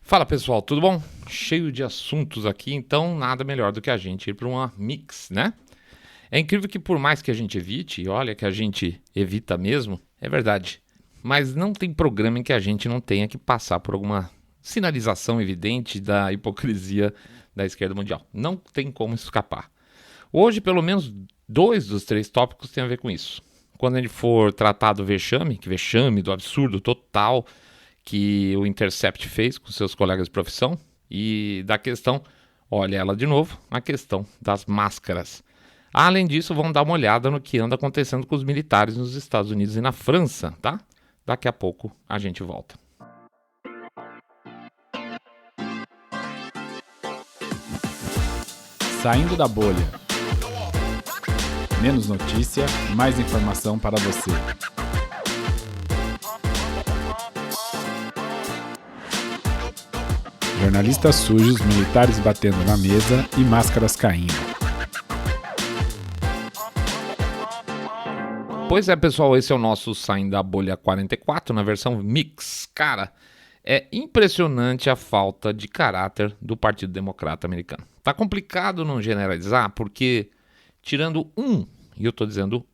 Fala pessoal, tudo bom? Cheio de assuntos aqui, então nada melhor do que a gente ir para uma mix, né? É incrível que por mais que a gente evite, e olha que a gente evita mesmo, é verdade, mas não tem programa em que a gente não tenha que passar por alguma sinalização evidente da hipocrisia da esquerda mundial. Não tem como escapar. Hoje, pelo menos 2 dos 3 tópicos têm a ver com isso. Quando a gente for tratar do vexame, que vexame, do absurdo total que o Intercept fez com seus colegas de profissão, e da questão, olha ela de novo, a questão das máscaras. Além disso, vamos dar uma olhada no que anda acontecendo com os militares nos Estados Unidos e na França, tá? Daqui a pouco a gente volta. Saindo da bolha. Menos notícia, mais informação para você. Jornalistas sujos, militares batendo na mesa e máscaras caindo. Pois é, pessoal, esse é o nosso Saindo da Bolha 44, na versão mix. Cara, é impressionante a falta de caráter do Partido Democrata americano. Tá complicado não generalizar, porque tirando e eu tô dizendo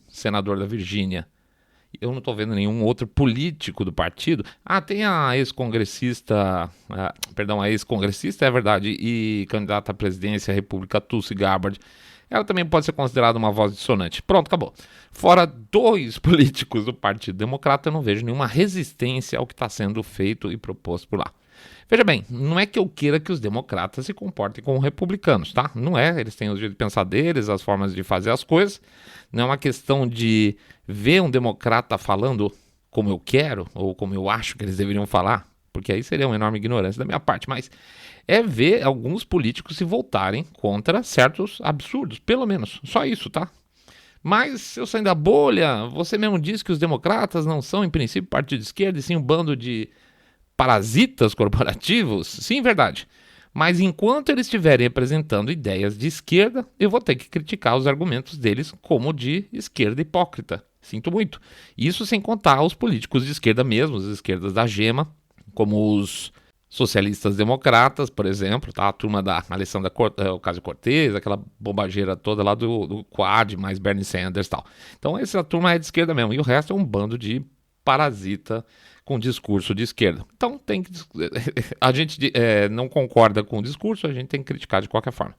senador da Virgínia, eu não tô vendo nenhum outro político do partido. Tem a ex-congressista, a ex-congressista, é verdade, e candidata à presidência da República, Tulsi Gabbard. Ela também pode ser considerada uma voz dissonante. Pronto, acabou. Fora 2 políticos do Partido Democrata, eu não vejo nenhuma resistência ao que está sendo feito e proposto por lá. Veja bem, não é que eu queira que os democratas se comportem como republicanos, tá? Não é, eles têm o jeito de pensar deles, as formas de fazer as coisas. Não é uma questão de ver um democrata falando como eu quero ou como eu acho que eles deveriam falar, porque aí seria uma enorme ignorância da minha parte, mas é ver alguns políticos se voltarem contra certos absurdos, pelo menos, só isso, tá? Mas eu saindo da bolha, você mesmo disse que os democratas não são, em princípio, partido de esquerda, e sim um bando de parasitas corporativos? Sim, verdade. Mas enquanto eles estiverem apresentando ideias de esquerda, eu vou ter que criticar os argumentos deles como de esquerda hipócrita. Sinto muito. Isso sem contar os políticos de esquerda mesmo, as esquerdas da gema, como os socialistas democratas, por exemplo, tá? A turma da Alessandra Ocasio-Cortez, aquela bobageira toda lá do Quad, mais Bernie Sanders e tal. Então essa turma é de esquerda mesmo, e o resto é um bando de parasita com discurso de esquerda. Então a gente não concorda com o discurso, a gente tem que criticar de qualquer forma.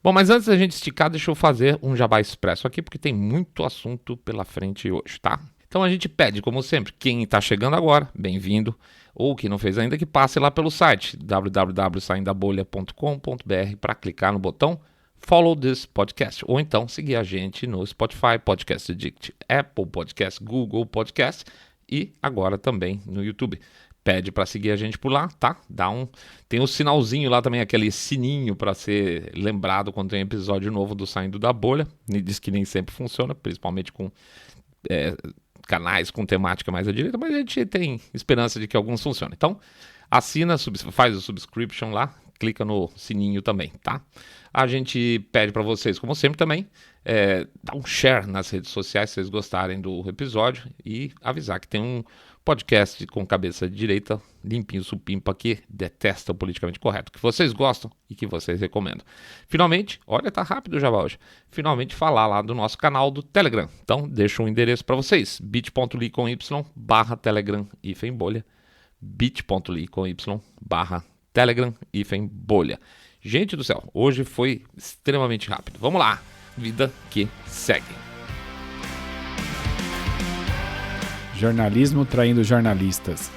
Bom, mas antes da gente esticar, deixa eu fazer um jabá expresso aqui, porque tem muito assunto pela frente hoje, tá? Então a gente pede, como sempre, quem está chegando agora, bem-vindo, ou que não fez ainda, que passe lá pelo site www.saindabolha.com.br para clicar no botão Follow this podcast, ou então seguir a gente no Spotify, Podcast Addict, Apple Podcast, Google Podcast e agora também no YouTube. Pede para seguir a gente por lá, tá? Tem um sinalzinho lá também, aquele sininho para ser lembrado quando tem episódio novo do Saindo da Bolha. Me diz que nem sempre funciona, principalmente com canais com temática mais à direita, mas a gente tem esperança de que alguns funcionem. Então, assina, faz o subscription lá, clica no sininho também, tá? A gente pede para vocês, como sempre também, dar um share nas redes sociais se vocês gostarem do episódio e avisar que tem um podcast com cabeça direita, limpinho, supimpa, que detesta o politicamente correto, que vocês gostam e que vocês recomendam. Finalmente, olha, tá rápido já hoje, finalmente falar lá do nosso canal do Telegram. Então, deixo um endereço para vocês, bit.ly/Telegram-bolha, bit.ly/Telegram-bolha. Gente do céu, hoje foi extremamente rápido. Vamos lá, vida que segue. Jornalismo traindo jornalistas.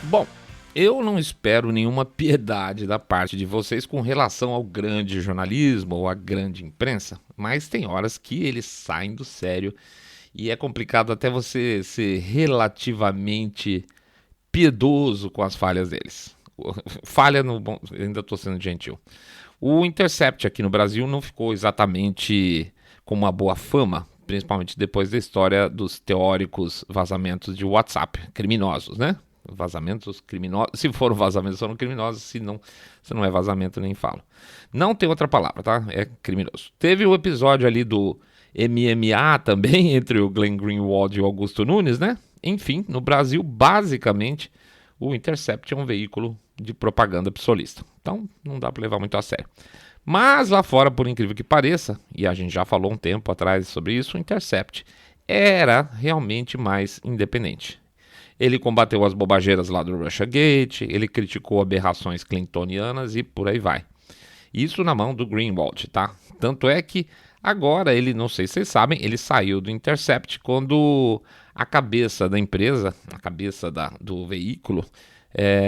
Bom, eu não espero nenhuma piedade da parte de vocês com relação ao grande jornalismo ou à grande imprensa, mas tem horas que eles saem do sério e é complicado até você ser relativamente piedoso com as falhas deles. Falha no bom, ainda estou sendo gentil. O Intercept aqui no Brasil não ficou exatamente com uma boa fama, principalmente depois da história dos teóricos vazamentos de WhatsApp, criminosos, né? Vazamentos criminosos, se foram vazamentos foram criminosos, se não é vazamento nem falo. Não tem outra palavra, tá? É criminoso. Teve o episódio ali do MMA também, entre o Glenn Greenwald e o Augusto Nunes, né? enfim, no Brasil, basicamente, o Intercept é um veículo de propaganda psolista. Então, não dá para levar muito a sério. Mas lá fora, por incrível que pareça, e a gente já falou um tempo atrás sobre isso, o Intercept era realmente mais independente. Ele combateu as bobageiras lá do Russiagate, ele criticou aberrações clintonianas e por aí vai. Isso na mão do Greenwald, tá? Tanto é que agora ele, não sei se vocês sabem, ele saiu do Intercept quando a cabeça da empresa, a cabeça do veículo,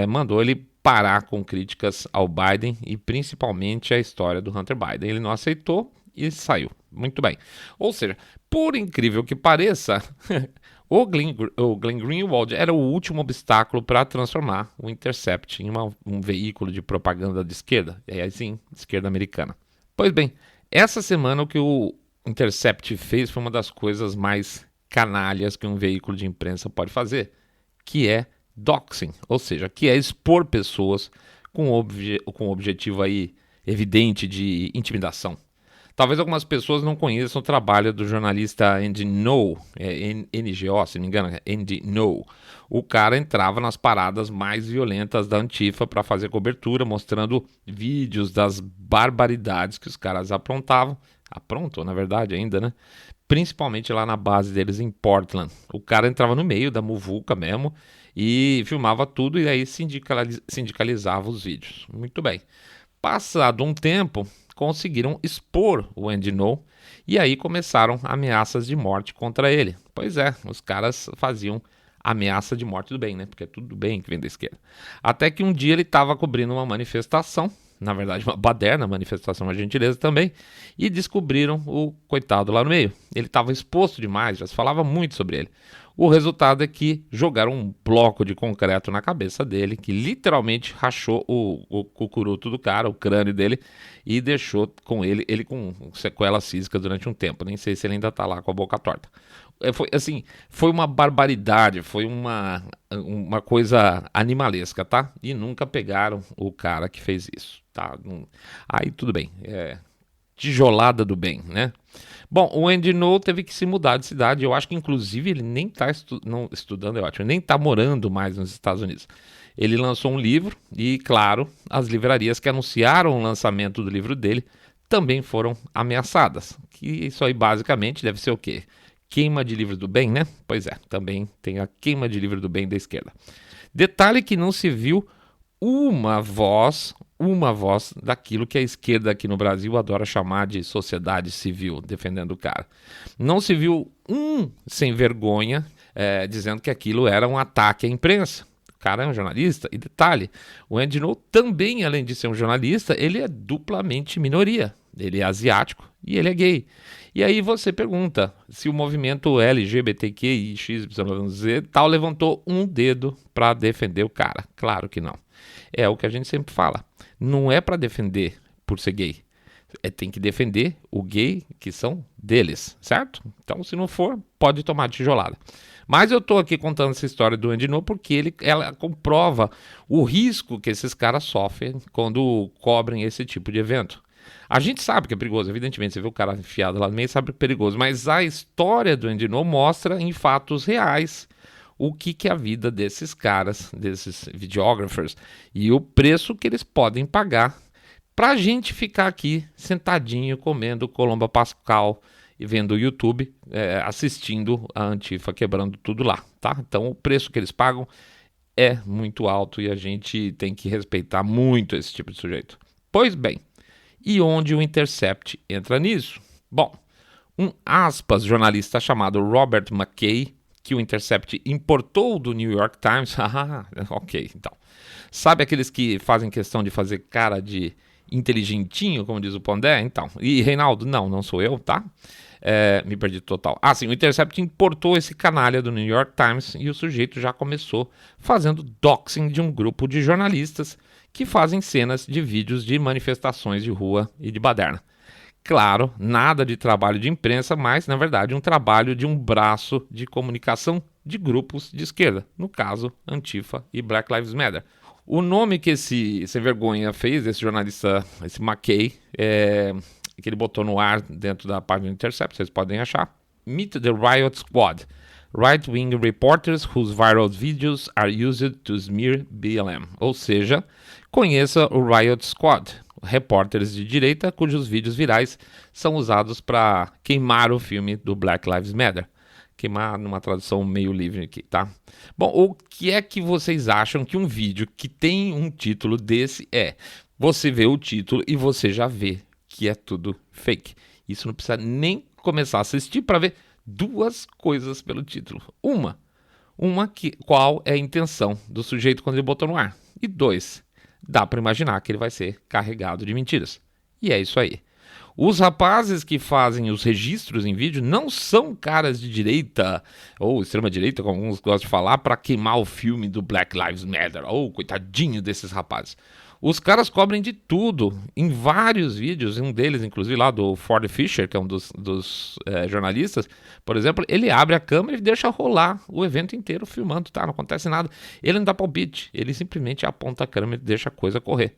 mandou ele parar com críticas ao Biden e principalmente a história do Hunter Biden. Ele não aceitou e saiu. Muito bem. Ou seja, por incrível que pareça, o Glenn Greenwald era o último obstáculo para transformar o Intercept em um veículo de propaganda de esquerda, e aí sim, de esquerda americana. Pois bem, essa semana o que o Intercept fez foi uma das coisas mais canalhas que um veículo de imprensa pode fazer, que é doxing, ou seja, que é expor pessoas com um objetivo aí evidente de intimidação. Talvez algumas pessoas não conheçam o trabalho do jornalista Andy Ngo, NGO, se não me engano, Andy Ngo. O cara entrava nas paradas mais violentas da Antifa para fazer cobertura, mostrando vídeos das barbaridades que os caras aprontam, na verdade ainda, né? Principalmente lá na base deles em Portland. O cara entrava no meio da muvuca mesmo e filmava tudo e aí sindicalizava os vídeos. Muito bem. Passado um tempo, conseguiram expor o Andy Ngo e aí começaram ameaças de morte contra ele. Pois é, os caras faziam ameaça de morte do bem, né? Porque é tudo bem que vem da esquerda. Até que um dia ele estava cobrindo uma manifestação, na verdade uma baderna, manifestação, uma gentileza também, e descobriram o coitado lá no meio. Ele estava exposto demais, já se falava muito sobre ele. O resultado é que jogaram um bloco de concreto na cabeça dele, que literalmente rachou o cucuruto do cara, o crânio dele, e deixou com ele com sequelas físicas durante um tempo. Nem sei se ele ainda tá lá com a boca torta. Foi uma barbaridade, foi uma coisa animalesca, tá? E nunca pegaram o cara que fez isso, tá? Aí tudo bem, tijolada do bem, né? Bom, o Andy Ngo teve que se mudar de cidade. Eu acho que, inclusive, ele nem está estudando, eu acho, nem está morando mais nos Estados Unidos. Ele lançou um livro e, claro, as livrarias que anunciaram o lançamento do livro dele também foram ameaçadas. Que isso aí, basicamente, deve ser o quê? Queima de livro do bem, né? Pois é, também tem a queima de livro do bem da esquerda. Detalhe que não se viu uma voz daquilo que a esquerda aqui no Brasil adora chamar de sociedade civil, defendendo o cara. Não se viu um sem vergonha dizendo que aquilo era um ataque à imprensa. O cara é um jornalista, e detalhe, o Andy Ngo também, além de ser um jornalista, ele é duplamente minoria. Ele é asiático e ele é gay. E aí você pergunta se o movimento LGBTQI, XYZ tal levantou um dedo para defender o cara. Claro que não. É o que a gente sempre fala. Não é para defender por ser gay. Tem que defender o gay que são deles, certo? Então, se não for, pode tomar tijolada. Mas eu tô aqui contando essa história do Andy Ngo porque ela comprova o risco que esses caras sofrem quando cobrem esse tipo de evento. A gente sabe que é perigoso, evidentemente, você vê o cara enfiado lá no meio, sabe que é perigoso, mas a história do Andy Ngo mostra em fatos reais o que é a vida desses caras, desses videographers, e o preço que eles podem pagar pra gente ficar aqui sentadinho comendo Colomba Pascal e vendo o YouTube, assistindo a Antifa quebrando tudo lá, tá? Então o preço que eles pagam é muito alto e a gente tem que respeitar muito esse tipo de sujeito. Pois bem, e onde o Intercept entra nisso? Bom, um jornalista chamado Robert McKay, que o Intercept importou do New York Times. Ok, então. Sabe aqueles que fazem questão de fazer cara de inteligentinho, como diz o Pondé? Então. E Reinaldo, não sou eu, tá? Me perdi total. Sim, o Intercept importou esse canalha do New York Times e o sujeito já começou fazendo doxing de um grupo de jornalistas que fazem cenas de vídeos de manifestações de rua e de baderna. Claro, nada de trabalho de imprensa, mas, na verdade, um trabalho de um braço de comunicação de grupos de esquerda, no caso, Antifa e Black Lives Matter. O nome que esse sem vergonha fez, esse jornalista, esse McKay, que ele botou no ar dentro da página do Intercept, vocês podem achar, Meet the Riot Squad. right-wing reporters whose viral videos are used to smear BLM. Ou seja, conheça o Riot Squad, repórteres de direita cujos vídeos virais são usados para queimar o filme do Black Lives Matter. Queimar numa tradução meio livre aqui, tá? Bom, o que é que vocês acham que um vídeo que tem um título desse é? Você vê o título e você já vê que é tudo fake. Isso não precisa nem começar a assistir para ver duas coisas pelo título. Uma qual é a intenção do sujeito quando ele botou no ar. E 2, dá para imaginar que ele vai ser carregado de mentiras. E é isso aí. Os rapazes que fazem os registros em vídeo não são caras de direita ou extrema-direita, como alguns gostam de falar, para queimar o filme do Black Lives Matter. Coitadinho desses rapazes. Os caras cobrem de tudo, em vários vídeos, um deles, inclusive lá do Ford Fischer, que é um dos jornalistas, por exemplo, ele abre a câmera e deixa rolar o evento inteiro filmando, tá? Não acontece nada. Ele não dá palpite, ele simplesmente aponta a câmera e deixa a coisa correr.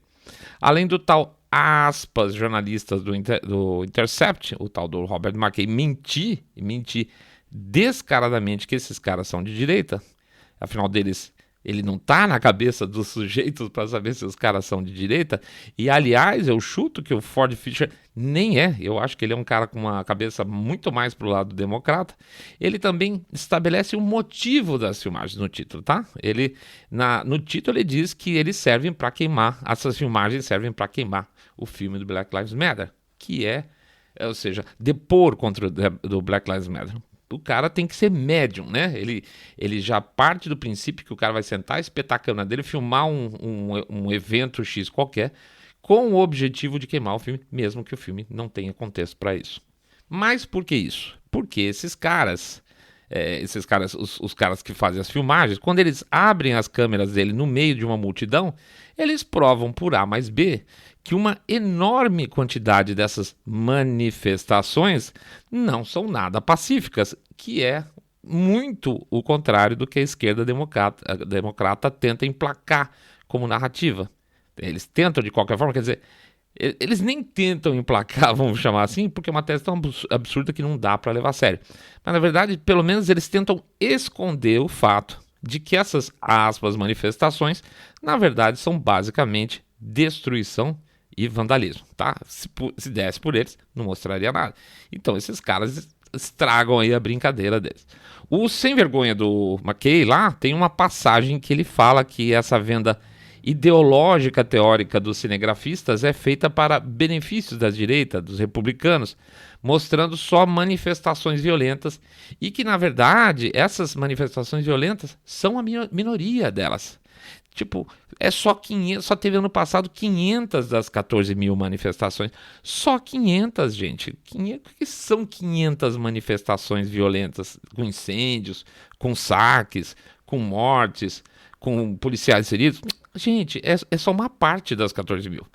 Além do tal aspas jornalistas do Intercept, o tal do Robert McKay, mentir descaradamente que esses caras são de direita, afinal deles, ele não tá na cabeça dos sujeitos para saber se os caras são de direita, e aliás, eu chuto que o Ford Fischer nem é, eu acho que ele é um cara com uma cabeça muito mais pro lado democrata. Ele também estabelece o motivo das filmagens no título, tá? No título ele diz que eles servem para queimar, essas filmagens servem para queimar o filme do Black Lives Matter, que ou seja, depor contra do Black Lives Matter. O cara tem que ser médium, né? Ele já parte do princípio que o cara vai sentar, espetar a câmera dele, filmar um evento X qualquer, com o objetivo de queimar o filme, mesmo que o filme não tenha contexto para isso. Mas por que isso? Porque esses caras, os caras que fazem as filmagens, quando eles abrem as câmeras dele no meio de uma multidão, eles provam por A mais B que uma enorme quantidade dessas manifestações não são nada pacíficas, que é muito o contrário do que a esquerda democrata tenta emplacar como narrativa. Eles tentam de qualquer forma, quer dizer, eles nem tentam emplacar, vamos chamar assim, porque é uma tese tão absurda que não dá para levar a sério. Mas na verdade, pelo menos eles tentam esconder o fato de que essas aspas manifestações, na verdade, são basicamente destruição e vandalismo, tá? Se desse por eles, não mostraria nada. Então esses caras estragam aí a brincadeira deles. O sem vergonha do McKay lá tem uma passagem que ele fala que essa venda ideológica teórica dos cinegrafistas é feita para benefícios da direita, dos republicanos, mostrando só manifestações violentas e que, na verdade, essas manifestações violentas são a minoria delas. Tipo, só teve ano passado 500 das 14 mil manifestações. Só 500, gente. O que são 500 manifestações violentas? Com incêndios, com saques, com mortes, com policiais feridos? Gente, é só uma parte das 14 mil.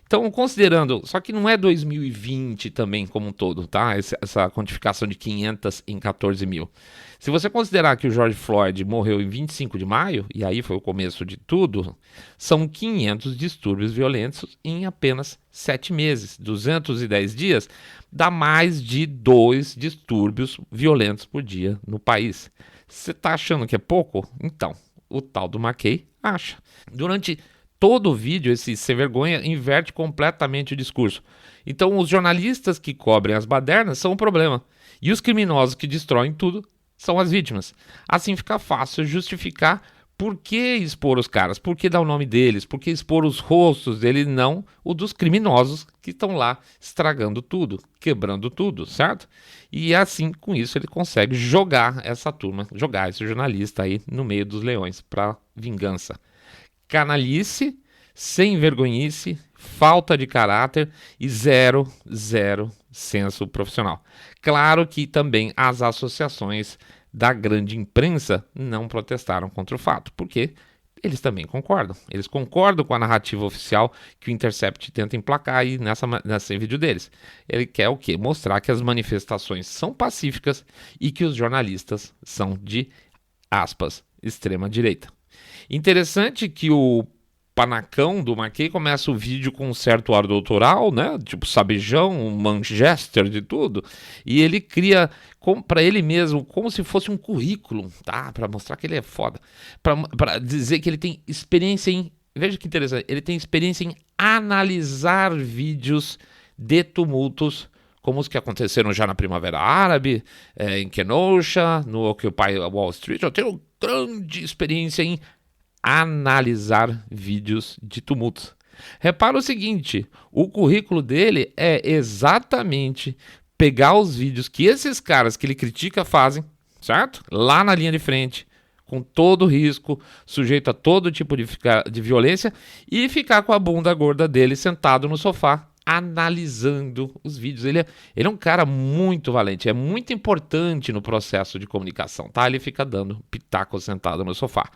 Então, considerando, só que não é 2020 também como um todo, tá? Essa quantificação de 500 em 14 mil. Se você considerar que o George Floyd morreu em 25 de maio, e aí foi o começo de tudo, são 500 distúrbios violentos em apenas 7 meses. 210 dias dá mais de 2 distúrbios violentos por dia no país. Você tá achando que é pouco? Então, o tal do McKay acha. Durante todo o vídeo, esse sem vergonha inverte completamente o discurso. Então, os jornalistas que cobrem as badernas são o problema. E os criminosos que destroem tudo são as vítimas. Assim fica fácil justificar por que expor os caras, por que dar o nome deles, por que expor os rostos deles, não o dos criminosos que estão lá estragando tudo, quebrando tudo, certo? E assim, com isso, ele consegue jogar essa turma, jogar esse jornalista aí no meio dos leões para vingança. Canalice, sem vergonhice, falta de caráter e zero senso profissional. Claro que também as associações da grande imprensa não protestaram contra o fato, porque eles também concordam. Eles concordam com a narrativa oficial que o Intercept tenta emplacar aí nesse vídeo deles. Ele quer o quê? Mostrar que as manifestações são pacíficas e que os jornalistas são de, aspas, extrema direita. Interessante que o panacão do McKay, começa o vídeo com um certo ar doutoral, né? Tipo sabejão, um Manchester de tudo. E ele cria para ele mesmo como se fosse um currículo, tá? Para mostrar que ele é foda. Para dizer que ele tem experiência em... Veja que interessante. Ele tem experiência em analisar vídeos de tumultos como os que aconteceram já na Primavera Árabe, em Kenosha, no Occupy Wall Street. Eu tenho grande experiência em analisar vídeos de tumultos. Repara o seguinte, o currículo dele é exatamente pegar os vídeos que esses caras que ele critica fazem, certo? Lá na linha de frente, com todo risco, sujeito a todo tipo de violência, e ficar com a bunda gorda dele sentado no sofá, analisando os vídeos. Ele é um cara muito valente, é muito importante no processo de comunicação, tá? Ele fica dando pitaco sentado no sofá.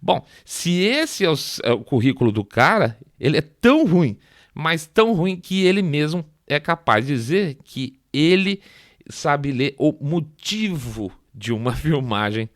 Bom, se esse é o currículo do cara, ele é tão ruim, mas tão ruim que ele mesmo é capaz de dizer que ele sabe ler o motivo de uma filmagem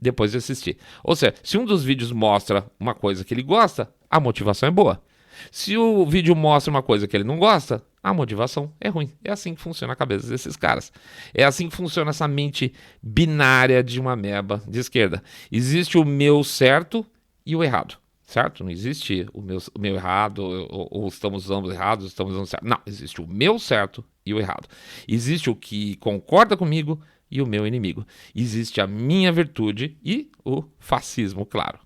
depois de assistir. Ou seja, se um dos vídeos mostra uma coisa que ele gosta, a motivação é boa. Se o vídeo mostra uma coisa que ele não gosta, a motivação é ruim. É assim que funciona a cabeça desses caras. É assim que funciona essa mente binária de uma ameba de esquerda. Existe o meu certo e o errado, certo? Não existe o meu errado, ou estamos ambos errados, estamos ambos certos. Não, existe o meu certo e o errado. Existe o que concorda comigo e o meu inimigo. Existe a minha virtude e o fascismo, claro.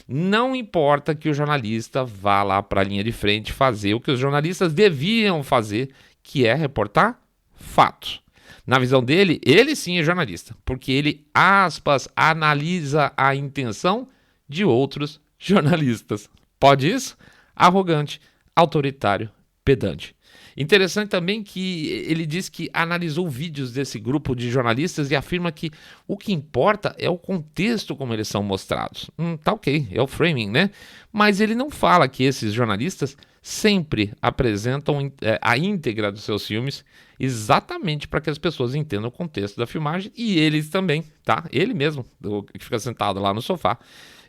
Não importa que o jornalista vá lá para a linha de frente fazer o que os jornalistas deviam fazer, que é reportar fatos. Na visão dele, ele sim é jornalista, porque ele, aspas, analisa a intenção de outros jornalistas. Pode isso? Arrogante, autoritário, pedante. Interessante também que ele diz que analisou vídeos desse grupo de jornalistas e afirma que o que importa é o contexto como eles são mostrados. Tá ok, é o framing, né? Mas ele não fala que esses jornalistas sempre apresentam a íntegra dos seus filmes exatamente para que as pessoas entendam o contexto da filmagem, e eles também, tá? Ele mesmo, que fica sentado lá no sofá,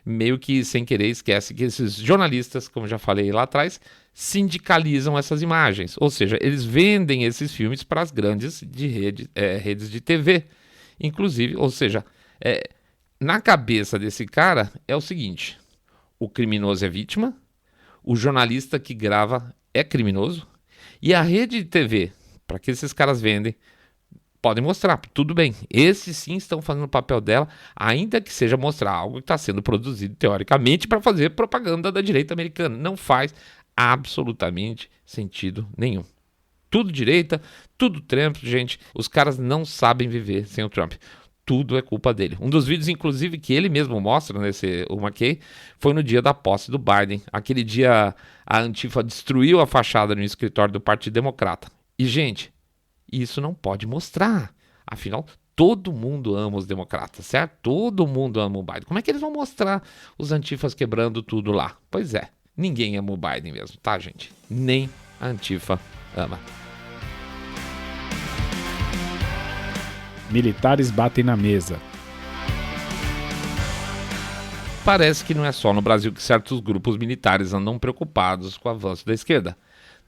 meio que sem querer esquece que esses jornalistas, como já falei lá atrás, sindicalizam essas imagens, ou seja, eles vendem esses filmes para as grandes redes de TV, inclusive, ou seja, na cabeça desse cara é o seguinte: o criminoso é vítima, o jornalista que grava é criminoso, e a rede de TV, para que esses caras vendem, podem mostrar, tudo bem, esses sim estão fazendo o papel dela, ainda que seja mostrar algo que está sendo produzido teoricamente para fazer propaganda da direita americana. Não faz absolutamente sentido nenhum. Tudo direita, tudo Trump, gente. Os caras não sabem viver sem o Trump. Tudo é culpa dele. Um dos vídeos, inclusive, que ele mesmo mostra, o McKay, foi no dia da posse do Biden. Aquele dia a Antifa destruiu a fachada no escritório do Partido Democrata. E, gente, isso não pode mostrar. Afinal, todo mundo ama os democratas, certo? Todo mundo ama o Biden. Como é que eles vão mostrar os antifas quebrando tudo lá? Pois é, ninguém ama o Biden mesmo, tá, gente? Nem a Antifa ama. Militares batem na mesa. Parece que não é só no Brasil que certos grupos militares andam preocupados com o avanço da esquerda.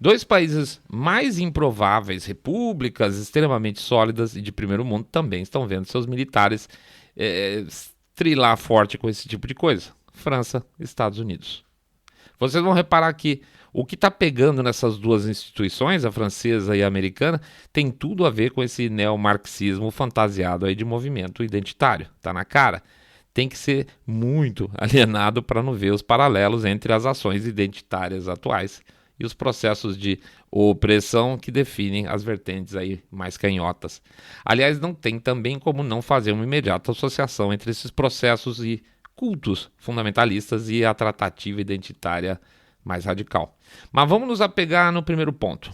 Dois países mais improváveis, repúblicas extremamente sólidas e de primeiro mundo, também estão vendo seus militares trilar forte com esse tipo de coisa. França e Estados Unidos. Vocês vão reparar que o que está pegando nessas duas instituições, a francesa e a americana, tem tudo a ver com esse neomarxismo fantasiado aí de movimento identitário. Tá na cara. Tem que ser muito alienado para não ver os paralelos entre as ações identitárias atuais e os processos de opressão que definem as vertentes aí mais canhotas. Aliás, não tem também como não fazer uma imediata associação entre esses processos e cultos fundamentalistas e a tratativa identitária mais radical. Mas vamos nos apegar no primeiro ponto.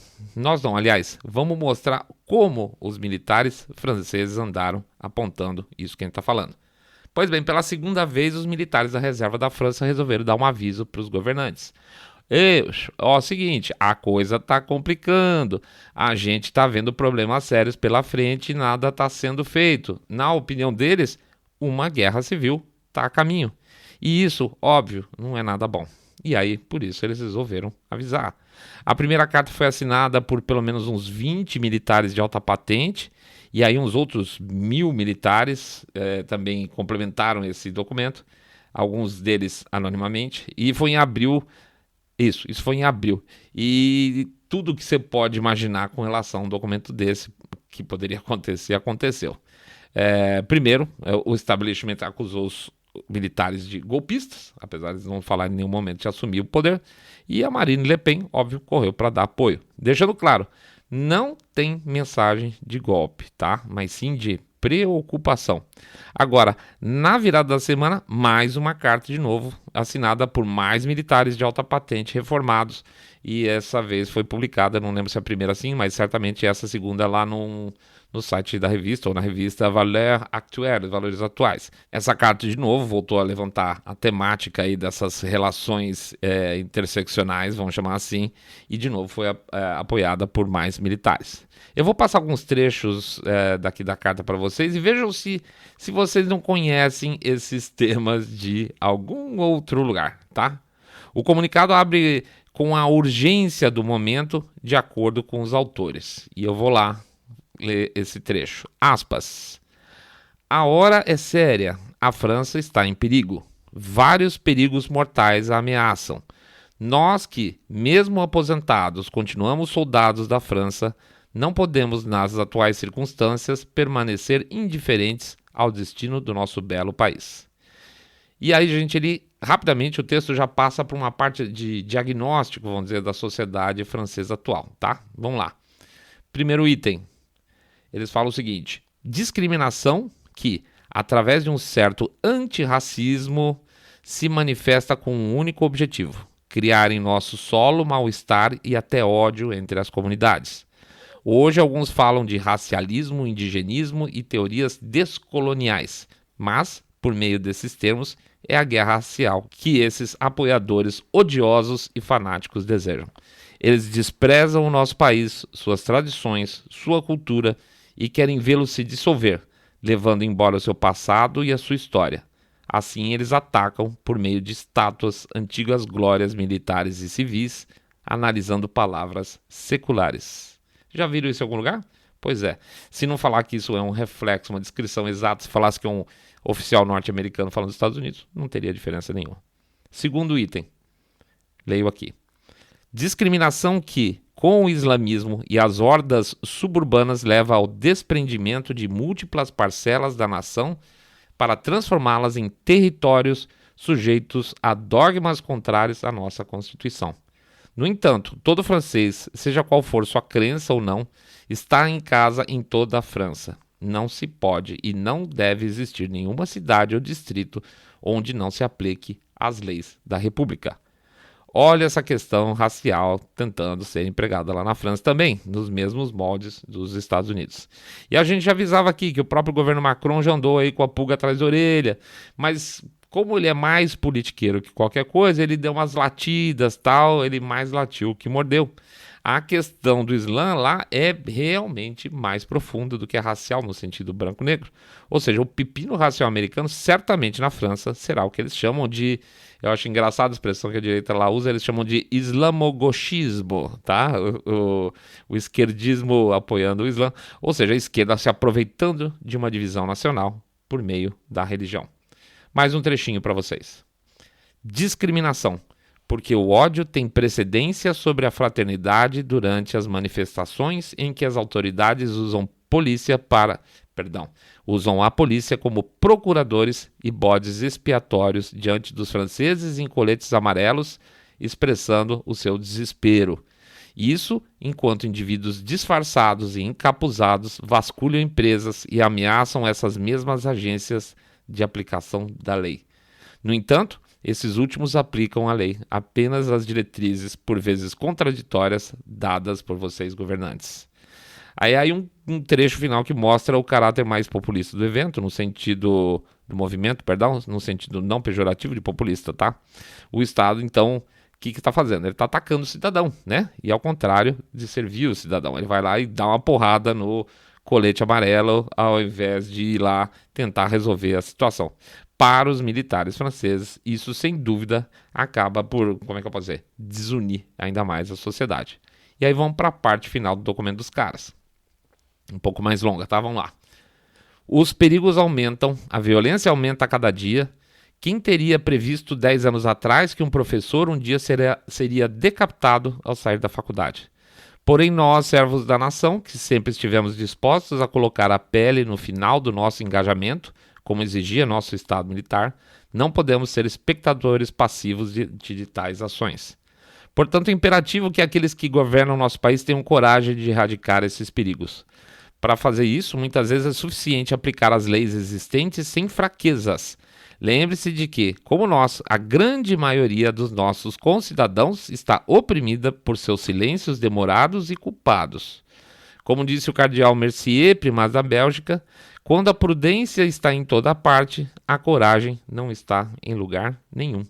Vamos mostrar como os militares franceses andaram apontando isso que a gente está falando. Pois bem, pela segunda vez, os militares da reserva da França resolveram dar um aviso para os governantes. Seguinte, a coisa está complicando, a gente está vendo problemas sérios pela frente e nada está sendo feito. Na opinião deles, uma guerra civil está a caminho. E isso, óbvio, não é nada bom. E aí, por isso, eles resolveram avisar. A primeira carta foi assinada por pelo menos uns 20 militares de alta patente, e aí uns outros 1.000 militares também complementaram esse documento, alguns deles anonimamente, e foi em abril. Isso foi em abril. E tudo que você pode imaginar com relação a um documento desse que poderia acontecer, aconteceu. Primeiro, o establishment acusou os militares de golpistas, apesar de não falar em nenhum momento de assumir o poder, e a Marine Le Pen, óbvio, correu para dar apoio. Deixando claro, não tem mensagem de golpe, tá? Mas sim de preocupação. Agora, na virada da semana, mais uma carta de novo, assinada por mais militares de alta patente reformados, e essa vez foi publicada, não lembro se é a primeira sim, mas certamente essa segunda lá no site da revista, ou na revista Valeurs Actuelles, Valores Atuais. Essa carta, de novo, voltou a levantar a temática aí dessas relações interseccionais, vamos chamar assim, e de novo foi apoiada por mais militares. Eu vou passar alguns trechos daqui da carta para vocês e vejam se vocês não conhecem esses temas de algum outro lugar, tá? O comunicado abre com a urgência do momento, de acordo com os autores. E eu vou lá ler esse trecho. Aspas. A hora é séria. A França está em perigo. Vários perigos mortais a ameaçam. Nós que, mesmo aposentados, continuamos soldados da França, não podemos, nas atuais circunstâncias, permanecer indiferentes ao destino do nosso belo país. E aí, gente, rapidamente o texto já passa para uma parte de diagnóstico, vamos dizer, da sociedade francesa atual, tá? Vamos lá. Primeiro item. Eles falam o seguinte: discriminação que, através de um certo antirracismo, se manifesta com um único objetivo: criar em nosso solo mal-estar e até ódio entre as comunidades. Hoje alguns falam de racialismo, indigenismo e teorias descoloniais, mas, por meio desses termos, é a guerra racial que esses apoiadores odiosos e fanáticos desejam. Eles desprezam o nosso país, suas tradições, sua cultura e querem vê-lo se dissolver, levando embora o seu passado e a sua história. Assim eles atacam por meio de estátuas, antigas glórias militares e civis, analisando palavras seculares. Já viram isso em algum lugar? Pois é. Se não falar que isso é um reflexo, uma descrição exata, se falasse que é um oficial norte-americano falando dos Estados Unidos, não teria diferença nenhuma. Segundo item. Leio aqui. Discriminação que, com o islamismo e as hordas suburbanas, leva ao desprendimento de múltiplas parcelas da nação para transformá-las em territórios sujeitos a dogmas contrários à nossa Constituição. No entanto, todo francês, seja qual for sua crença ou não, está em casa em toda a França. Não se pode e não deve existir nenhuma cidade ou distrito onde não se aplique as leis da República. Olha essa questão racial tentando ser empregada lá na França também, nos mesmos moldes dos Estados Unidos. E a gente já avisava aqui que o próprio governo Macron já andou aí com a pulga atrás da orelha, mas como ele é mais politiqueiro que qualquer coisa, ele deu umas latidas, tal, ele mais latiu que mordeu. A questão do Islã lá é realmente mais profunda do que a racial no sentido branco-negro. Ou seja, o pepino racial americano certamente na França será o que eles chamam de, eu acho engraçada a expressão que a direita lá usa, eles chamam de islamogauchismo, tá? O esquerdismo apoiando o Islã, ou seja, a esquerda se aproveitando de uma divisão nacional por meio da religião. Mais um trechinho para vocês. Discriminação, porque o ódio tem precedência sobre a fraternidade durante as manifestações em que as autoridades usam a polícia como procuradores e bodes expiatórios diante dos franceses em coletes amarelos, expressando o seu desespero. Isso enquanto indivíduos disfarçados e encapuzados vasculham empresas e ameaçam essas mesmas agências de aplicação da lei. No entanto, esses últimos aplicam a lei apenas às diretrizes, por vezes contraditórias, dadas por vocês governantes. Aí um trecho final que mostra o caráter mais populista do evento, no sentido do movimento, no sentido não pejorativo de populista, tá? O Estado, então, o que está fazendo? Ele está atacando o cidadão, né? E ao contrário de servir o cidadão, ele vai lá e dá uma porrada no colete amarelo, ao invés de ir lá tentar resolver a situação. para os militares franceses. Isso, sem dúvida, acaba por, como é que eu posso dizer, desunir ainda mais a sociedade. E aí vamos para a parte final do documento dos caras. Um pouco mais longa, tá? Vamos lá. Os perigos aumentam, a violência aumenta a cada dia. Quem teria previsto 10 anos atrás que um professor um dia seria decapitado ao sair da faculdade? Porém, nós, servos da nação, que sempre estivemos dispostos a colocar a pele no final do nosso engajamento, como exigia nosso Estado militar, não podemos ser espectadores passivos de tais ações. Portanto, é imperativo que aqueles que governam nosso país tenham coragem de erradicar esses perigos. Para fazer isso, muitas vezes é suficiente aplicar as leis existentes sem fraquezas. Lembre-se de que, como nós, a grande maioria dos nossos concidadãos está oprimida por seus silêncios demorados e culpados. Como disse o cardeal Mercier, primaz da Bélgica, quando a prudência está em toda parte, a coragem não está em lugar nenhum.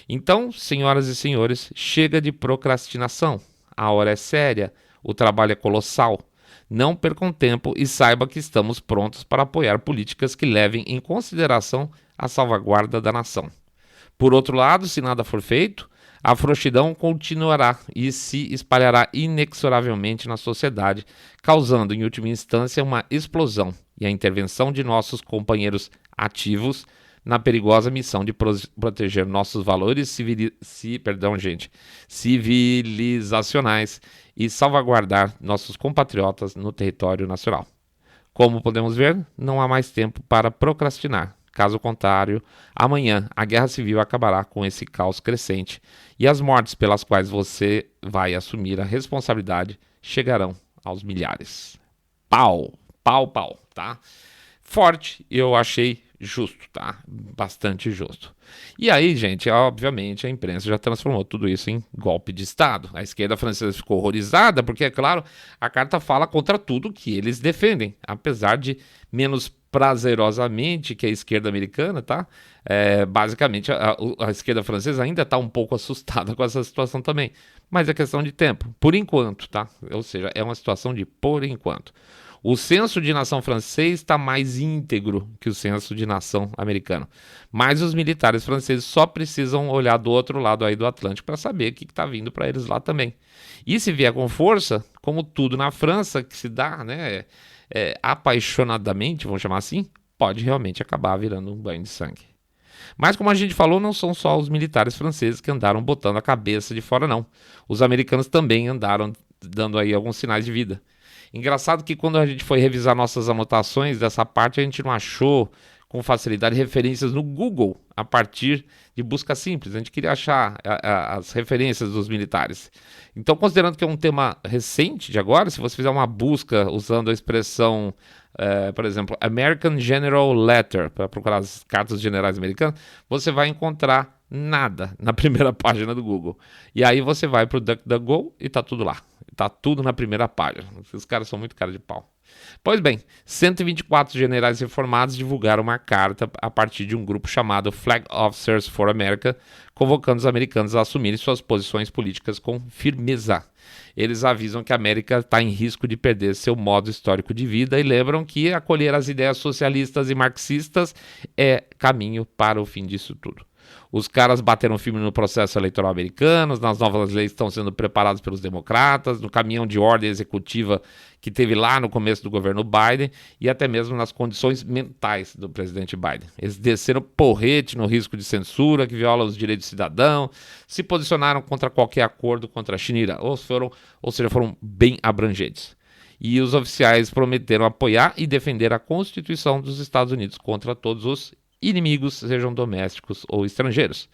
Então, senhoras e senhores, chega de procrastinação. A hora é séria, o trabalho é colossal. Não percam tempo e saiba que estamos prontos para apoiar políticas que levem em consideração a salvaguarda da nação. Por outro lado, se nada for feito, a frouxidão continuará e se espalhará inexoravelmente na sociedade, causando, em última instância, uma explosão e a intervenção de nossos companheiros ativos na perigosa missão de proteger nossos valores civilizacionais e salvaguardar nossos compatriotas no território nacional. Como podemos ver, não há mais tempo para procrastinar. Caso contrário, amanhã a guerra civil acabará com esse caos crescente e as mortes pelas quais você vai assumir a responsabilidade chegarão aos milhares. Pau, tá? Forte, eu achei justo, tá? Bastante justo. E aí, gente, obviamente a imprensa já transformou tudo isso em golpe de Estado. A esquerda francesa ficou horrorizada porque, é claro, a carta fala contra tudo que eles defendem, apesar de menos prazerosamente que a esquerda americana, tá? Basicamente, a esquerda francesa ainda está um pouco assustada com essa situação também. Mas é questão de tempo, por enquanto, tá? Ou seja, é uma situação de por enquanto. O senso de nação francês está mais íntegro que o senso de nação americano. Mas os militares franceses só precisam olhar do outro lado aí do Atlântico para saber o que está vindo para eles lá também. E se vier com força, como tudo na França, que se dá, né, apaixonadamente, vamos chamar assim, pode realmente acabar virando um banho de sangue. Mas como a gente falou, não são só os militares franceses que andaram botando a cabeça de fora, não. Os americanos também andaram dando aí alguns sinais de vida. Engraçado que quando a gente foi revisar nossas anotações dessa parte, a gente não achou com facilidade referências no Google a partir de busca simples. A gente queria achar as referências dos militares. Então, considerando que é um tema recente de agora, se você fizer uma busca usando a expressão, por exemplo, American General Letter, para procurar as cartas generais americanas, você vai encontrar nada na primeira página do Google. E aí você vai para o DuckDuckGo e está tudo lá. Está tudo na primeira página. Os caras são muito cara de pau. Pois bem, 124 generais reformados divulgaram uma carta a partir de um grupo chamado Flag Officers for America, convocando os americanos a assumirem suas posições políticas com firmeza. Eles avisam que a América está em risco de perder seu modo histórico de vida e lembram que acolher as ideias socialistas e marxistas é caminho para o fim disso tudo. Os caras bateram firme no processo eleitoral americano, nas novas leis que estão sendo preparadas pelos democratas, no caminhão de ordem executiva que teve lá no começo do governo Biden e até mesmo nas condições mentais do presidente Biden. Eles desceram porrete no risco de censura que viola os direitos do cidadão, se posicionaram contra qualquer acordo contra a China e Irã, ou seja, foram bem abrangentes. E os oficiais prometeram apoiar e defender a Constituição dos Estados Unidos contra todos os inimigos, sejam domésticos ou estrangeiros.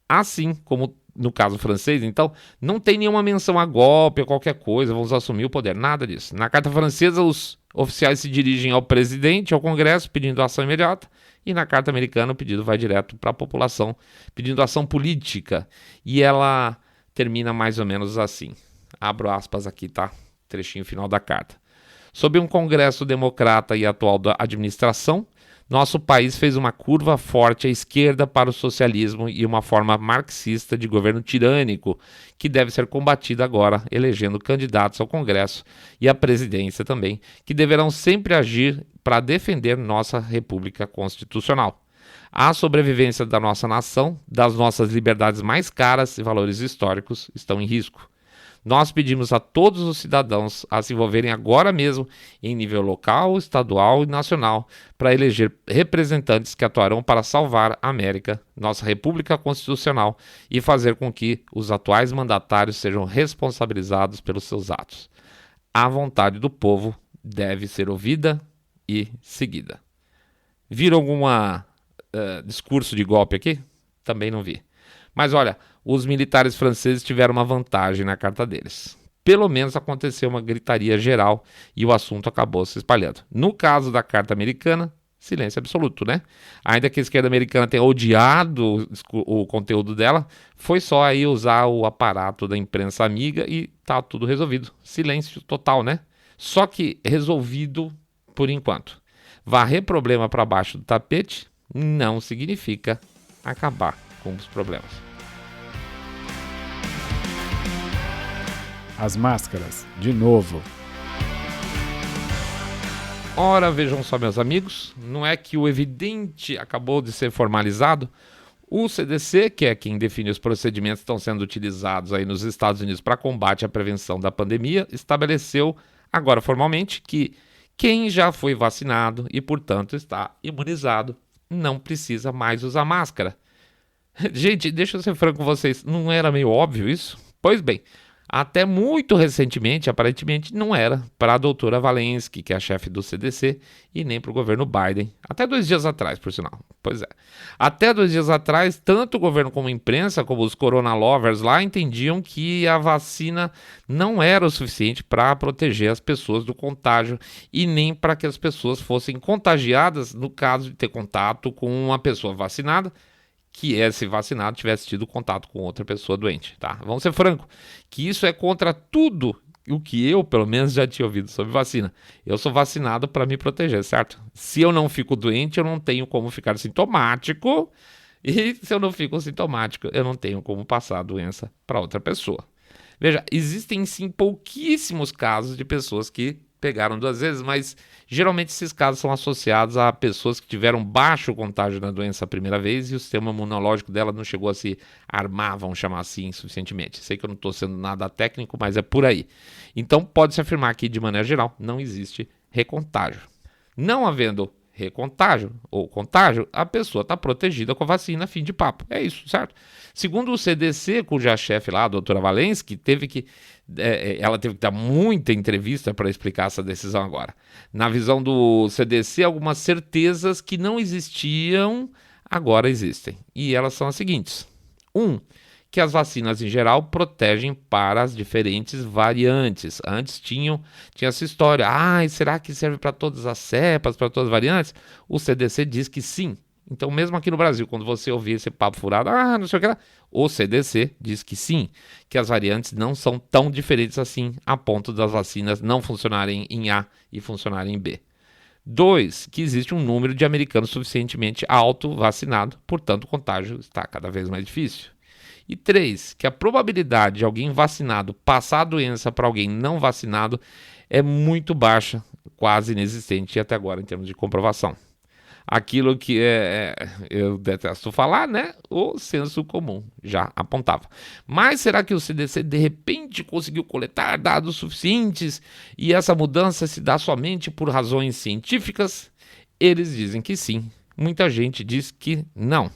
Assim como no caso francês, então, não tem nenhuma menção a golpe ou qualquer coisa, vamos assumir o poder, nada disso. Na carta francesa, os oficiais se dirigem ao presidente, ao Congresso, pedindo ação imediata, e na carta americana o pedido vai direto para a população, pedindo ação política. E ela termina mais ou menos assim. Abro aspas aqui, tá? Trechinho final da carta. Sob um Congresso democrata e atual da administração, nosso país fez uma curva forte à esquerda para o socialismo e uma forma marxista de governo tirânico, que deve ser combatida agora, elegendo candidatos ao Congresso e à presidência também, que deverão sempre agir para defender nossa República Constitucional. A sobrevivência da nossa nação, das nossas liberdades mais caras e valores históricos estão em risco. Nós pedimos a todos os cidadãos a se envolverem agora mesmo em nível local, estadual e nacional para eleger representantes que atuarão para salvar a América, nossa República Constitucional, e fazer com que os atuais mandatários sejam responsabilizados pelos seus atos. A vontade do povo deve ser ouvida e seguida. Viram alguma discurso de golpe aqui? Também não vi. Mas olha, os militares franceses tiveram uma vantagem na carta deles. Pelo menos aconteceu uma gritaria geral e o assunto acabou se espalhando. No caso da carta americana, silêncio absoluto, né? Ainda que a esquerda americana tenha odiado o conteúdo dela, foi só aí usar o aparato da imprensa amiga e tá tudo resolvido. Silêncio total, né? Só que resolvido por enquanto. Varrer problema para baixo do tapete não significa acabar com os problemas. As máscaras, de novo. Ora, vejam só, meus amigos, não é que o evidente acabou de ser formalizado? O CDC, que é quem define os procedimentos que estão sendo utilizados aí nos Estados Unidos para combate à prevenção da pandemia, estabeleceu agora formalmente que quem já foi vacinado e, portanto, está imunizado não precisa mais usar máscara. Gente, deixa eu ser franco com vocês, não era meio óbvio isso? Pois bem, até muito recentemente, aparentemente, não era para a doutora Walensky, que é a chefe do CDC, e nem para o governo Biden. Até 2 dias atrás, por sinal. Pois é. Até 2 dias atrás, tanto o governo como a imprensa, como os corona lovers lá, entendiam que a vacina não era o suficiente para proteger as pessoas do contágio e nem para que as pessoas fossem contagiadas no caso de ter contato com uma pessoa vacinada, que esse vacinado tivesse tido contato com outra pessoa doente, tá? Vamos ser francos, que isso é contra tudo o que eu, pelo menos, já tinha ouvido sobre vacina. Eu sou vacinado para me proteger, certo? Se eu não fico doente, eu não tenho como ficar sintomático, e se eu não fico sintomático, eu não tenho como passar a doença para outra pessoa. Veja, existem sim pouquíssimos casos de pessoas que pegaram 2 vezes, mas geralmente esses casos são associados a pessoas que tiveram baixo contágio da doença a primeira vez e o sistema imunológico dela não chegou a se armar, vamos chamar assim, suficientemente. Sei que eu não estou sendo nada técnico, mas é por aí. Então pode-se afirmar que, de maneira geral, não existe recontágio. Não havendo recontágio ou contágio, a pessoa está protegida com a vacina, fim de papo. É isso, certo? Segundo o CDC, cuja chefe lá, a doutora Walensky, ela teve que dar muita entrevista para explicar essa decisão agora. Na visão do CDC, algumas certezas que não existiam, agora existem. E elas são as seguintes. 1. Que as vacinas em geral protegem para as diferentes variantes. Antes tinha essa história, será que serve para todas as cepas, para todas as variantes? O CDC diz que sim. Então, mesmo aqui no Brasil, quando você ouvir esse papo furado, não sei o que lá, o CDC diz que sim, que as variantes não são tão diferentes assim, a ponto das vacinas não funcionarem em A e funcionarem em B. 2, que existe um número de americanos suficientemente alto vacinado, portanto o contágio está cada vez mais difícil. E 3, que a probabilidade de alguém vacinado passar a doença para alguém não vacinado é muito baixa, quase inexistente até agora em termos de comprovação. Aquilo que eu detesto falar, né? O senso comum já apontava. Mas será que o CDC de repente conseguiu coletar dados suficientes e essa mudança se dá somente por razões científicas? Eles dizem que sim. Muita gente diz que não.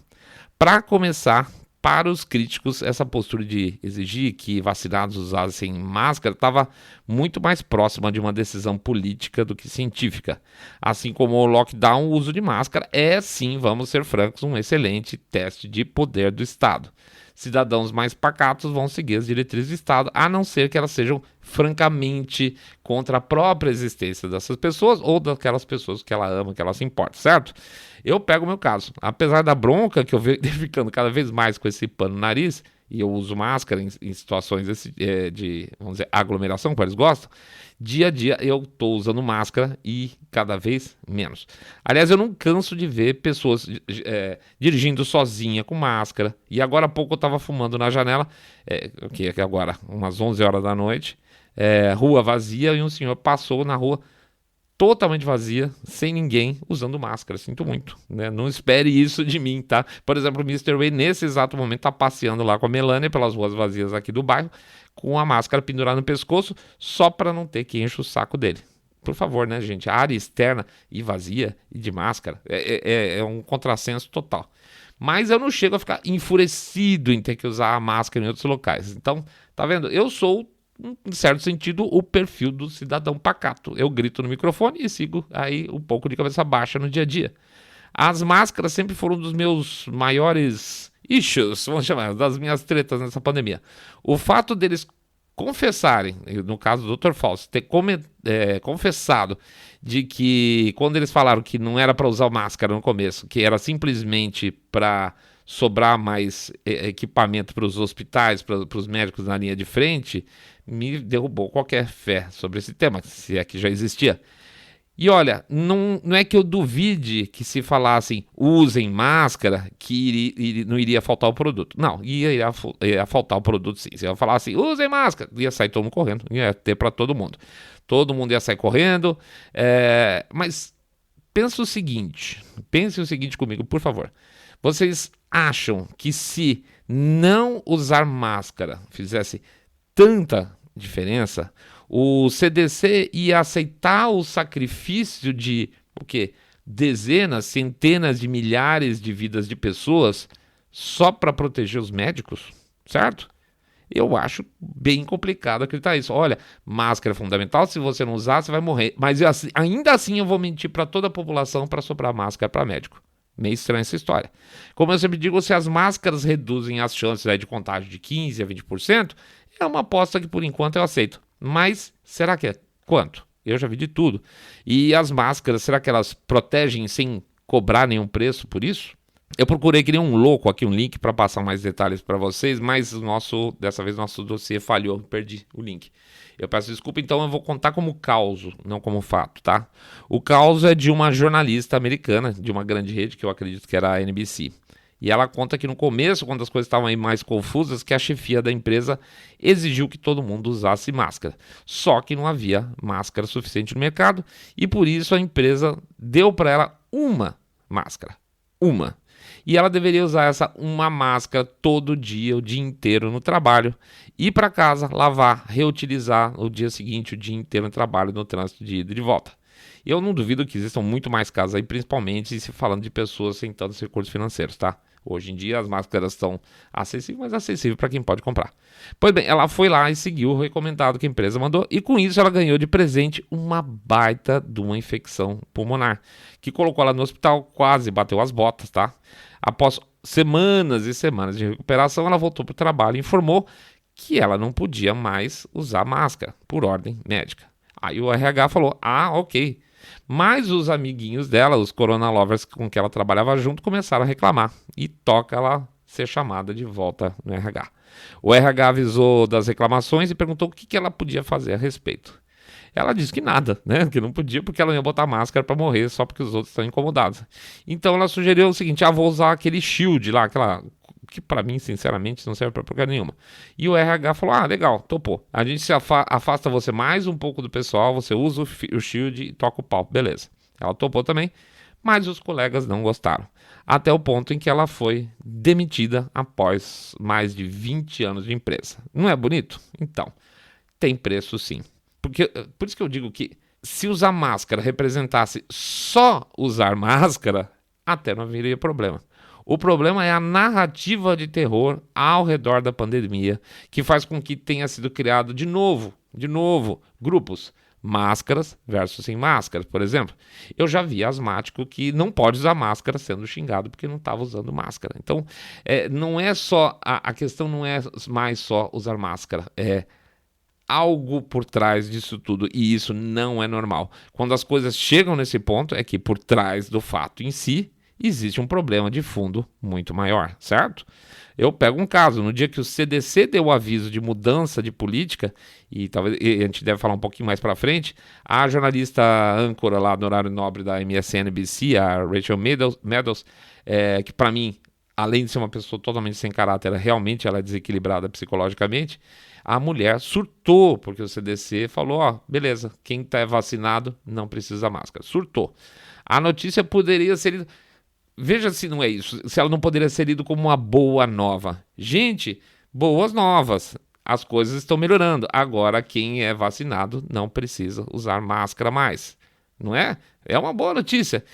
Para começar, para os críticos, essa postura de exigir que vacinados usassem máscara estava muito mais próxima de uma decisão política do que científica. Assim como o lockdown, o uso de máscara é, sim, vamos ser francos, um excelente teste de poder do Estado. Cidadãos mais pacatos vão seguir as diretrizes do Estado, a não ser que elas sejam francamente contra a própria existência dessas pessoas ou daquelas pessoas que ela ama, que ela se importa, certo? Eu pego o meu caso. Apesar da bronca que eu venho ficando cada vez mais com esse pano no nariz, e eu uso máscara em situações de, vamos dizer, aglomeração, que eles gostam, dia a dia eu estou usando máscara e cada vez menos. Aliás, eu não canso de ver pessoas dirigindo sozinha com máscara, e agora há pouco eu estava fumando na janela, que é agora umas 11 horas da noite, rua vazia, e um senhor passou na rua totalmente vazia, sem ninguém usando máscara. Sinto muito, né? Não espere isso de mim, tá? Por exemplo, o Mr. Way, nesse exato momento, tá passeando lá com a Melania pelas ruas vazias aqui do bairro, com a máscara pendurada no pescoço, só para não ter que encher o saco dele. Por favor, né, gente? A área externa e vazia e de máscara é um contrassenso total. Mas eu não chego a ficar enfurecido em ter que usar a máscara em outros locais. Então, tá vendo? Eu sou, em certo sentido, o perfil do cidadão pacato. Eu grito no microfone e sigo aí um pouco de cabeça baixa no dia a dia. As máscaras sempre foram um dos meus maiores issues, vamos chamar, das minhas tretas nessa pandemia. O fato deles confessarem, no caso do Dr. Fauci, ter confessado de que quando eles falaram que não era para usar máscara no começo, que era simplesmente para sobrar mais equipamento para os hospitais, para os médicos na linha de frente, me derrubou qualquer fé sobre esse tema, se é que já existia. E olha, não é que eu duvide que se falassem usem máscara, que não iria faltar o produto. Não, ia faltar o produto sim. Se eu falar assim, usem máscara, ia sair todo mundo correndo, ia ter para todo mundo. Todo mundo ia sair correndo, mas pense o seguinte comigo, por favor. Vocês acham que se não usar máscara fizesse tanta diferença, o CDC ia aceitar o sacrifício de dezenas, centenas de milhares de vidas de pessoas só para proteger os médicos, certo? Eu acho bem complicado acreditar isso. Olha, máscara é fundamental, se você não usar, você vai morrer. Mas ainda assim eu vou mentir para toda a população para sobrar máscara para médico. Meio estranha essa história. Como eu sempre digo, se as máscaras reduzem as chances de contágio de 15% a 20%, é uma aposta que por enquanto eu aceito. Mas será que é quanto? Eu já vi de tudo. E as máscaras, será que elas protegem sem cobrar nenhum preço por isso? Eu procurei que nem um louco aqui um link para passar mais detalhes para vocês, mas dessa vez nosso dossiê falhou, perdi o link. Eu peço desculpa, então eu vou contar como causo, não como fato, tá? O causo é de uma jornalista americana, de uma grande rede, que eu acredito que era a NBC. E ela conta que no começo, quando as coisas estavam aí mais confusas, que a chefia da empresa exigiu que todo mundo usasse máscara. Só que não havia máscara suficiente no mercado e por isso a empresa deu para ela uma máscara. Uma. E ela deveria usar essa uma máscara todo dia, o dia inteiro no trabalho, ir para casa, lavar, reutilizar no dia seguinte, o dia inteiro no trabalho, no trânsito de ida e de volta. Eu não duvido que existam muito mais casos aí, principalmente se falando de pessoas sem tantos recursos financeiros, tá? Hoje em dia as máscaras estão acessíveis, mas acessíveis para quem pode comprar. Pois bem, ela foi lá e seguiu o recomendado que a empresa mandou e com isso ela ganhou de presente uma baita de uma infecção pulmonar, que colocou ela no hospital, quase bateu as botas, tá? Após semanas e semanas de recuperação, ela voltou para o trabalho e informou que ela não podia mais usar máscara, por ordem médica. Aí o RH falou, ok. Mas os amiguinhos dela, os Corona Lovers com que ela trabalhava junto, começaram a reclamar. E toca ela ser chamada de volta no RH. O RH avisou das reclamações e perguntou o que ela podia fazer a respeito. Ela disse que nada, né? Que não podia porque ela ia botar máscara para morrer só porque os outros estão incomodados. Então ela sugeriu o seguinte, vou usar aquele shield lá, que para mim, sinceramente, não serve para porcaria nenhuma. E o RH falou, legal, topou. A gente se afasta você mais um pouco do pessoal, você usa o shield e toca o pau, beleza. Ela topou também, mas os colegas não gostaram. Até o ponto em que ela foi demitida após mais de 20 anos de empresa. Não é bonito? Então, tem preço sim. Por isso que eu digo que se usar máscara representasse só usar máscara, até não haveria problema. O problema é a narrativa de terror ao redor da pandemia, que faz com que tenha sido criado de novo, grupos. Máscaras versus sem máscaras, por exemplo. Eu já vi asmático que não pode usar máscara sendo xingado porque não estava usando máscara. Então, não é só, a questão não é mais só usar máscara, é algo por trás disso tudo, e isso não é normal. Quando as coisas chegam nesse ponto, é que por trás do fato em si, existe um problema de fundo muito maior, certo? Eu pego um caso, no dia que o CDC deu o aviso de mudança de política, e talvez a gente deve falar um pouquinho mais para frente, a jornalista âncora lá no horário nobre da MSNBC, a Rachel Maddows, que para mim além de ser uma pessoa totalmente sem caráter, realmente ela é desequilibrada psicologicamente, a mulher surtou, porque o CDC falou, ó, beleza, quem está vacinado não precisa máscara. Surtou. A notícia poderia ser lida... Veja se não é isso, se ela não poderia ser lida como uma boa nova. Gente, boas novas. As coisas estão melhorando. Agora, quem é vacinado não precisa usar máscara mais. Não é? É uma boa notícia.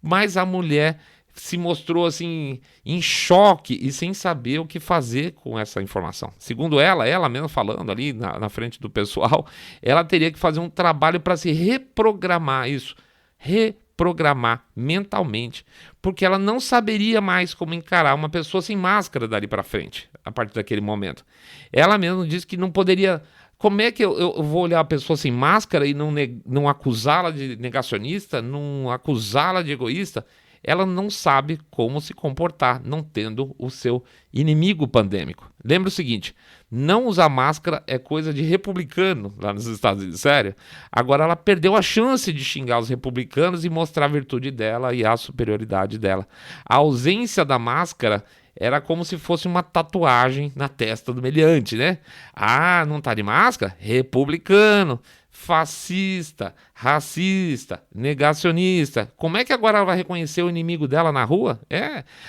Mas a mulher se mostrou assim em choque e sem saber o que fazer com essa informação. Segundo ela mesma falando ali na frente do pessoal, ela teria que fazer um trabalho para se reprogramar isso. Reprogramar mentalmente, porque ela não saberia mais como encarar uma pessoa sem máscara dali para frente, a partir daquele momento. Ela mesma disse que não poderia... Como é que eu vou olhar a pessoa sem máscara e não acusá-la de negacionista, não acusá-la de egoísta? Ela não sabe como se comportar, não tendo o seu inimigo pandêmico. Lembra o seguinte, não usar máscara é coisa de republicano lá nos Estados Unidos, sério. Agora ela perdeu a chance de xingar os republicanos e mostrar a virtude dela e a superioridade dela. A ausência da máscara era como se fosse uma tatuagem na testa do meliante, né? Ah, não tá de máscara? Republicano, fascista, racista, negacionista. Como é que agora ela vai reconhecer o inimigo dela na rua?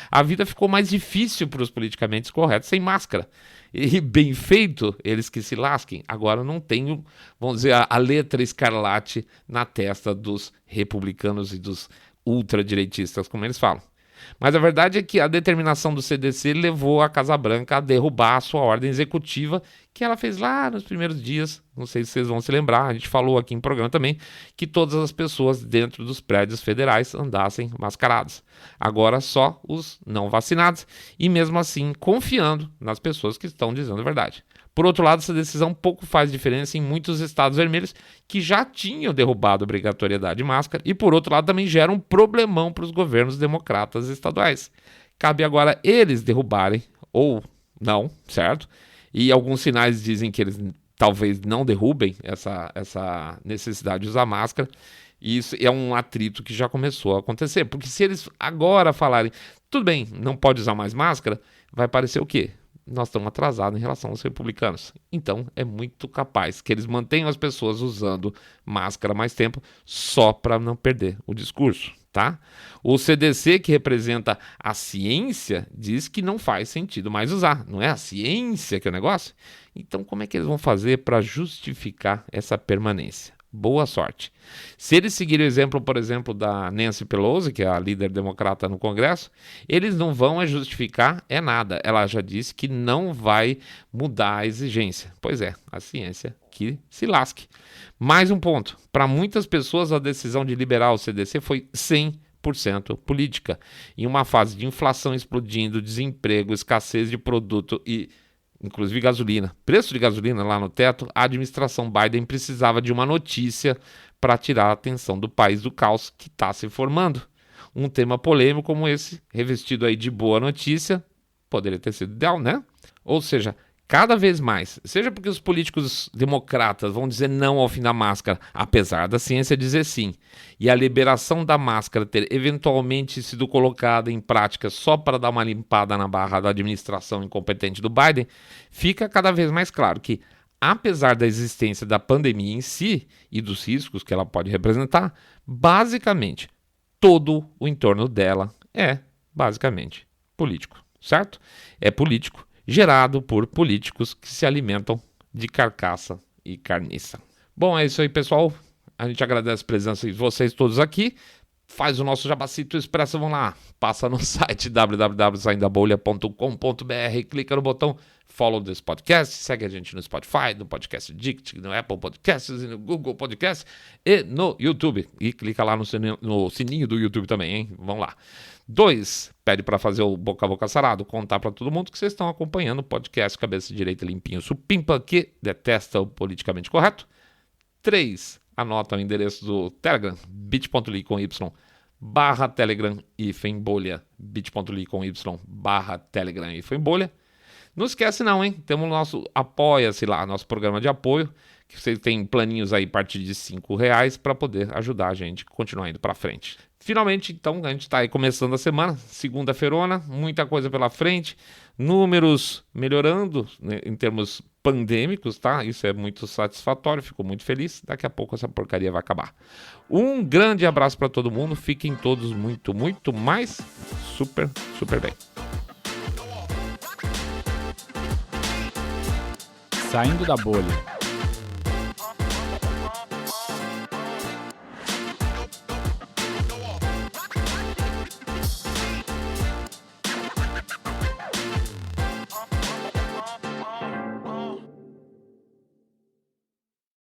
A vida ficou mais difícil para os politicamente corretos sem máscara. E bem feito, eles que se lasquem. Agora não tem, vamos dizer, a letra escarlate na testa dos republicanos e dos ultradireitistas, como eles falam. Mas a verdade é que a determinação do CDC levou a Casa Branca a derrubar a sua ordem executiva que ela fez lá nos primeiros dias. Não sei se vocês vão se lembrar, a gente falou aqui em programa também, que todas as pessoas dentro dos prédios federais andassem mascaradas. Agora só os não vacinados e mesmo assim confiando nas pessoas que estão dizendo a verdade. Por outro lado, essa decisão pouco faz diferença em muitos estados vermelhos que já tinham derrubado a obrigatoriedade de máscara e, por outro lado, também gera um problemão para os governos democratas estaduais. Cabe agora eles derrubarem ou não, certo? E alguns sinais dizem que eles talvez não derrubem essa necessidade de usar máscara. E isso é um atrito que já começou a acontecer. Porque se eles agora falarem, tudo bem, não pode usar mais máscara, vai parecer o quê? Nós estamos atrasados em relação aos republicanos. Então, é muito capaz que eles mantenham as pessoas usando máscara mais tempo só para não perder o discurso, tá? O CDC, que representa a ciência, diz que não faz sentido mais usar. Não é a ciência que é o negócio? Então, como é que eles vão fazer para justificar essa permanência? Boa sorte. Se eles seguirem o exemplo, por exemplo, da Nancy Pelosi, que é a líder democrata no Congresso, eles não vão justificar nada. Ela já disse que não vai mudar a exigência. Pois é, a ciência que se lasque. Mais um ponto. Para muitas pessoas, a decisão de liberar o CDC foi 100% política. Em uma fase de inflação explodindo, desemprego, escassez de produto e inclusive gasolina, preço de gasolina lá no teto, a administração Biden precisava de uma notícia para tirar a atenção do país do caos que está se formando. Um tema polêmico como esse, revestido aí de boa notícia, poderia ter sido ideal, né? Ou seja, cada vez mais, seja porque os políticos democratas vão dizer não ao fim da máscara, apesar da ciência dizer sim, e a liberação da máscara ter eventualmente sido colocada em prática só para dar uma limpada na barra da administração incompetente do Biden, fica cada vez mais claro que, apesar da existência da pandemia em si e dos riscos que ela pode representar, basicamente todo o entorno dela é basicamente político, certo? É político, gerado por políticos que se alimentam de carcaça e carniça. Bom, é isso aí, pessoal. A gente agradece a presença de vocês todos aqui. Faz o nosso Jabacito Expresso, vamos lá. Passa no site www.saindabolha.com.br, clica no botão Follow this podcast, segue a gente no Spotify, no Podcast Addict, no Apple Podcasts, no Google Podcasts e no YouTube. E clica lá no sininho do YouTube também, hein? Vamos lá. 2, pede para fazer o boca a boca sarado, contar para todo mundo que vocês estão acompanhando o podcast Cabeça Direita Limpinho Supimpa, que detesta o politicamente correto. 3, anota o endereço do Telegram, bit.ly com y /Telegram bolha, bit.ly com y /Telegram bolha. Não esquece não, hein? Temos o nosso Apoia-se lá, nosso programa de apoio, que vocês têm planinhos aí a partir de R$5 para poder ajudar a gente a continuar indo para frente. Finalmente, então, a gente está aí começando a semana, segunda-feirona, muita coisa pela frente, números melhorando, né, em termos pandêmicos, tá? Isso é muito satisfatório, fico muito feliz. Daqui a pouco essa porcaria vai acabar. Um grande abraço para todo mundo, fiquem todos muito, muito mais super, super bem. Saindo da bolha.